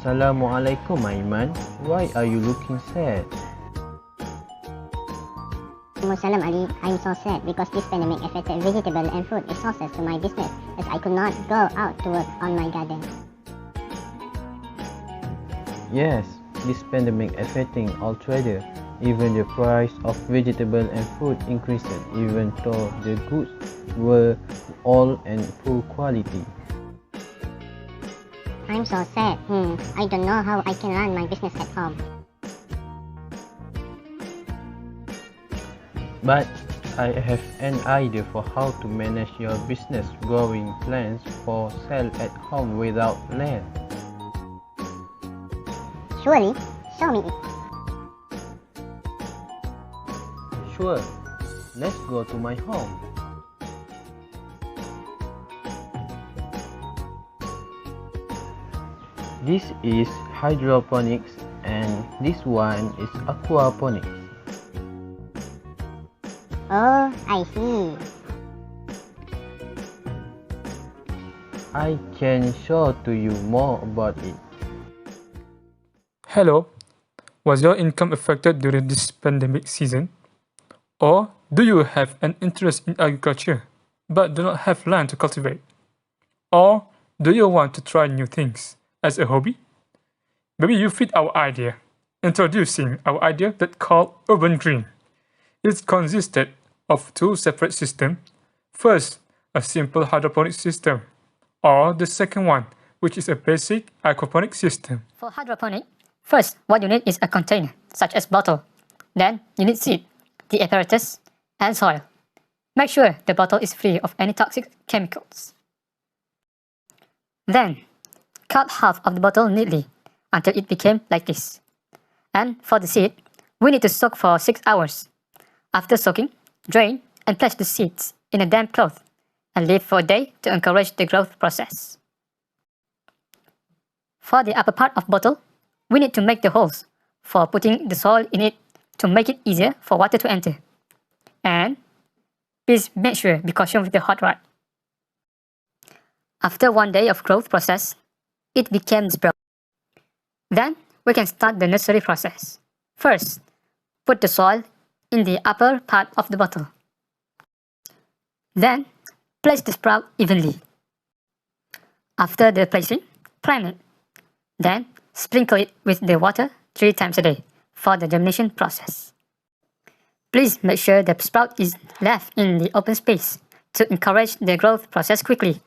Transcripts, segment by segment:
Assalamualaikum Aiman. Why are you looking sad? Salam Ali, I'm so sad because this pandemic affected vegetable and fruit resources to my business as I could not go out to work on my garden. Yes, this pandemic affecting all traders. Even the price of vegetable and fruit increased even though the goods were all and poor quality. I'm so sad. I don't know how I can run my business at home. But I have an idea for how to manage your business growing plants for sale at home without land. Surely, show me it. Sure, let's go to my home. This is Hydroponics and this one is Aquaponic. Oh, I see. I can show to you more about it. Hello, was your income affected during this pandemic season? Or do you have an interest in agriculture but do not have land to cultivate? Or do you want to try new things as a hobby? Maybe you fit our idea. Introducing our idea that called Urban Green. It consisted of two separate systems. First, a simple hydroponic system, or the second one, which is a basic aquaponic system. For hydroponic, first what you need is a container, such as bottle. Then you need seed, the apparatus, and soil. Make sure the bottle is free of any toxic chemicals. Then, cut half of the bottle neatly until it became like this. And for the seed, we need to soak for 6 hours. After soaking, drain and place the seeds in a damp cloth and leave for a day to encourage the growth process. For the upper part of bottle, we need to make the holes for putting the soil in it to make it easier for water to enter. And please make sure be cautious with the hot rod. After 1 day of growth process, it became sprout. Then we can start the nursery process. First, put the soil in the upper part of the bottle. Then, place the sprout evenly. After the placing, plant it. Then, sprinkle it with the water 3 times a day for the germination process. Please make sure the sprout is left in the open space to encourage the growth process quickly.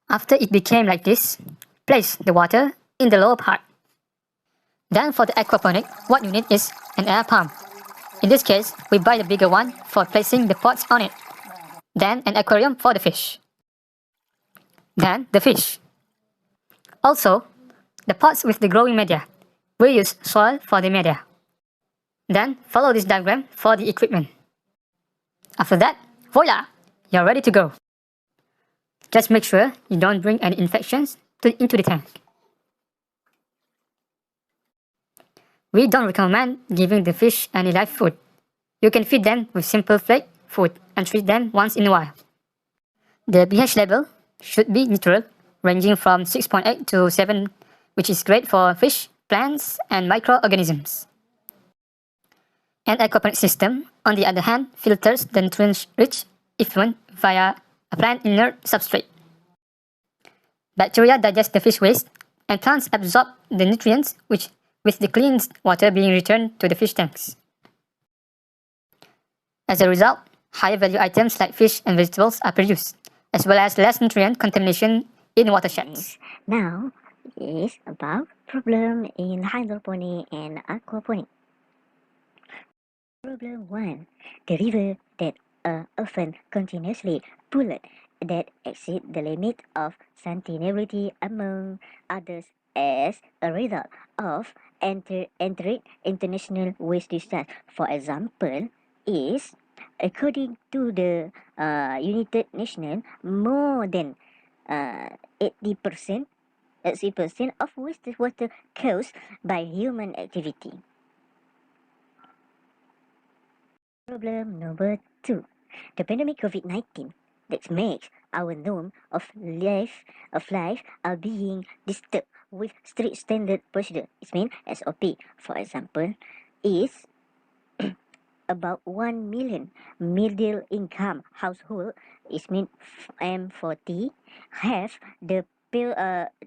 After it became like this, place the water in the lower part. Then for the aquaponic, what you need is an air pump. In this case, we buy the bigger one for placing the pots on it. Then an aquarium for the fish. Then the fish. Also, the pots with the growing media. We use soil for the media. Then follow this diagram for the equipment. After that, voila! You're ready to go. Just make sure you don't bring any infections into the tank. We don't recommend giving the fish any live food. You can feed them with simple flake food and treat them once in a while. The pH level should be neutral, ranging from 6.8 to 7, which is great for fish, plants, and microorganisms. An aquaponic system, on the other hand, filters the nutrient-rich effluent via a plant inert substrate. Bacteria digest the fish waste, and plants absorb the nutrients, which with the clean water being returned to the fish tanks. As a result, higher value items like fish and vegetables are produced, as well as less nutrient contamination in watersheds. Now is about problem in hydroponic and aquaponic. Problem 1. The river that are often continuously pulled that exceed the limit of sustainability among others as a result of entering international waste discharge. For example, is according to the United Nations, more than 80% of wastewater caused by human activity. Problem number 2. The pandemic COVID-19 that makes our norm of life are being disturbed with strict standard procedure. It means SOP. For example, is about 1 million middle income household, it means M40, have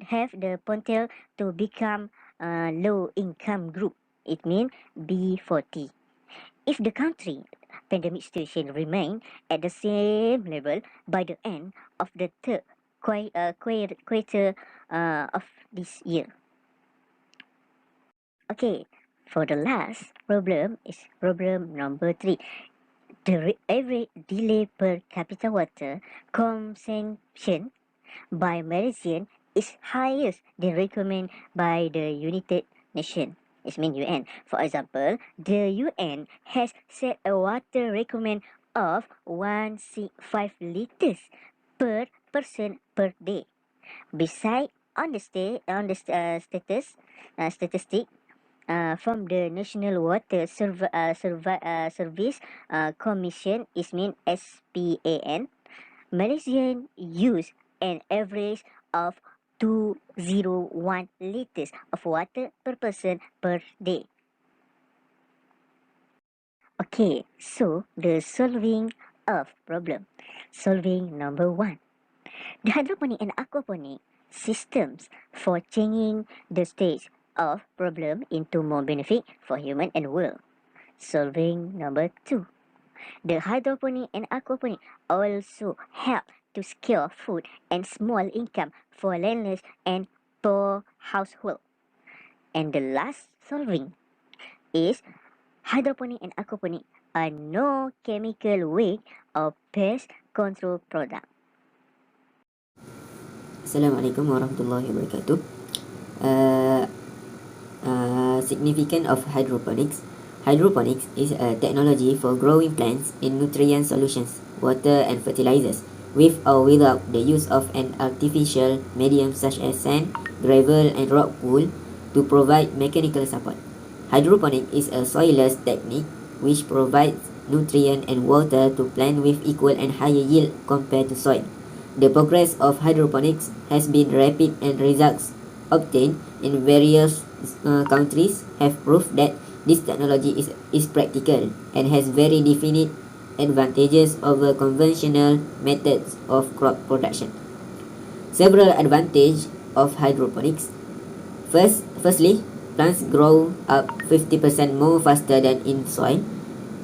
have the potential to become low income group, it means B40. If the country pandemic situation remain at the same level by the end of the third quarter of this year. Okay, for the last problem is problem number 3. The average delay per capita water consumption by Malaysian is highest than recommended by the United Nations. It means UN. For example, the UN has set a water recommend of 1.5 liters per person per day. Beside on the statistic from the National Water Service Commission, is mean SPAN, Malaysian use an average of 201 liters of water per person per day. Okay, so the solving of problem. Solving number 1. The hydroponic and aquaponic systems for changing the stage of problem into more benefit for human and world. Solving number 2. The hydroponic and aquaponic also help to secure food and small income for landless and poor household. And the last solving is hydroponic and aquaponic are no chemical way of pest control product. Assalamualaikum warahmatullahi wabarakatuh. Significance of hydroponics. Hydroponics is a technology for growing plants in nutrient solutions, water and fertilizers, with or without the use of an artificial medium such as sand, gravel and rock wool to provide mechanical support. Hydroponic is a soilless technique which provides nutrient and water to plant with equal and higher yield compared to soil. The progress of hydroponics has been rapid and results obtained in various countries have proved that this technology is practical and has very definite advantages over conventional methods of crop production. Several advantages of hydroponics. Firstly, plants grow up 50% more faster than in soil.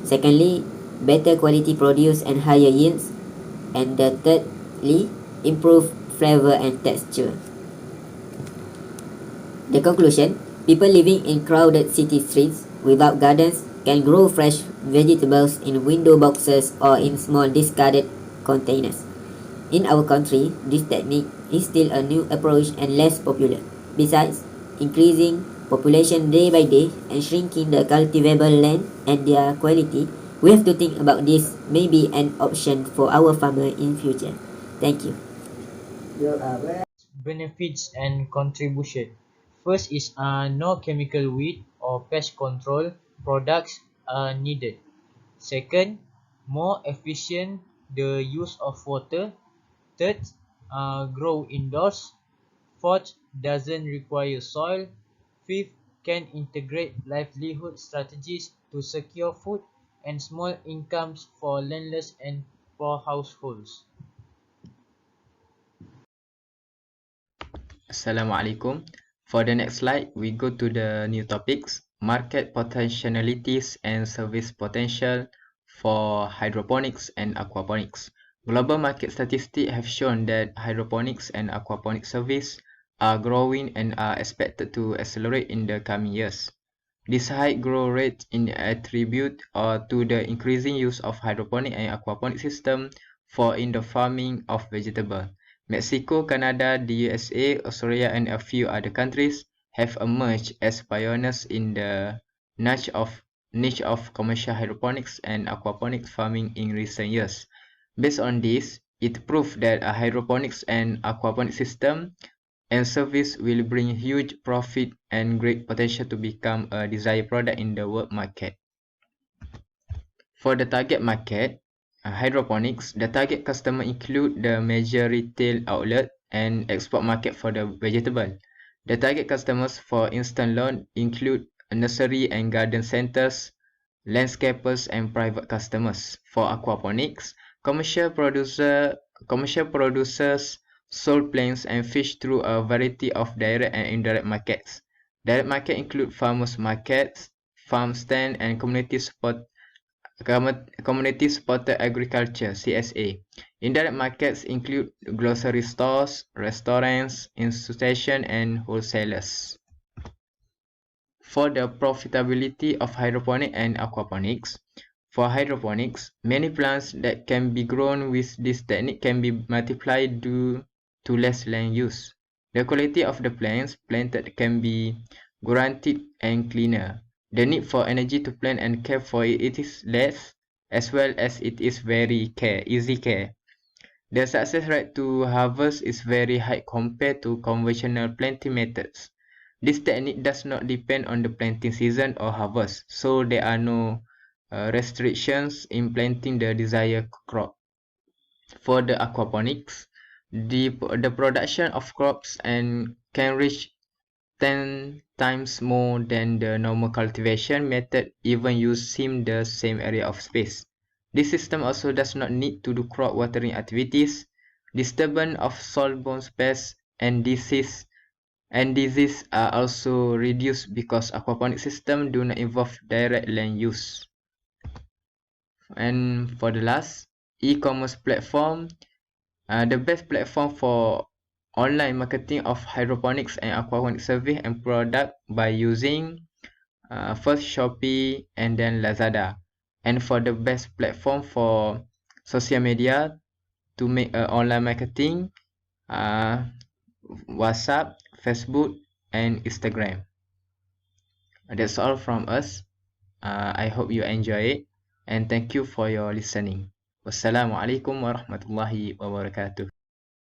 Secondly, better quality produce and higher yields. And the thirdly, improve flavor and texture. The conclusion, people living in crowded city streets without gardens can grow fresh vegetables in window boxes or in small discarded containers. In our country, this technique is still a new approach and less popular. Besides, increasing population day by day and shrinking the cultivable land and their quality, we have to think about this may be an option for our farmer in future. Thank you. Benefits and contribution. First is no chemical weed or pest control products are needed. Second, more efficient the use of water. Third, grow indoors. Fourth, doesn't require soil. Fifth, can integrate livelihood strategies to secure food and small incomes for landless and poor households. Assalamualaikum. For the next slide, we go to the new topics, market potentialities and service potential for hydroponics and aquaponics. Global market statistics have shown that hydroponics and aquaponics service are growing and are expected to accelerate in the coming years. This high growth rate is attributed to the increasing use of hydroponic and aquaponic system for indoor farming of vegetables. Mexico, Canada, the USA, Australia, and a few other countries have emerged as pioneers in the niche of commercial hydroponics and aquaponics farming in recent years. Based on this, it proved that a hydroponics and aquaponics system and service will bring huge profit and great potential to become a desired product in the world market. For the target market, hydroponics, the target customer include the major retail outlet and export market for the vegetable. The target customers for instant loan include nursery and garden centers, landscapers and private customers. For aquaponics, commercial producers sold plants and fish through a variety of direct and indirect markets. Direct market include farmers markets, farm stand and community supported agriculture CSA. Indirect markets include grocery stores, restaurants, institutions and wholesalers. For the profitability of hydroponic and aquaponics, for hydroponics, many plants that can be grown with this technique can be multiplied due to less land use. The quality of the plants planted can be guaranteed and cleaner. The need for energy to plant and care for it is less, as well as it is easy care. The success rate to harvest is very high compared to conventional planting methods. This technique does not depend on the planting season or harvest, so there are no restrictions in planting the desired crop. For the aquaponics, the production of crops and can reach 10 times more than the normal cultivation method even using the same area of space. This system also does not need to do crop watering activities. Disturbance of soil-borne pests and disease are also reduced because aquaponic systems do not involve direct land use. And for the last, e-commerce platform, the best platform for online marketing of hydroponics and aquaponic service and product by using first Shopee and then Lazada. And for the best platform for social media to make online marketing, WhatsApp, Facebook, and Instagram. That's all from us. I hope you enjoy it and thank you for your listening. Wassalamualaikum warahmatullahi wabarakatuh.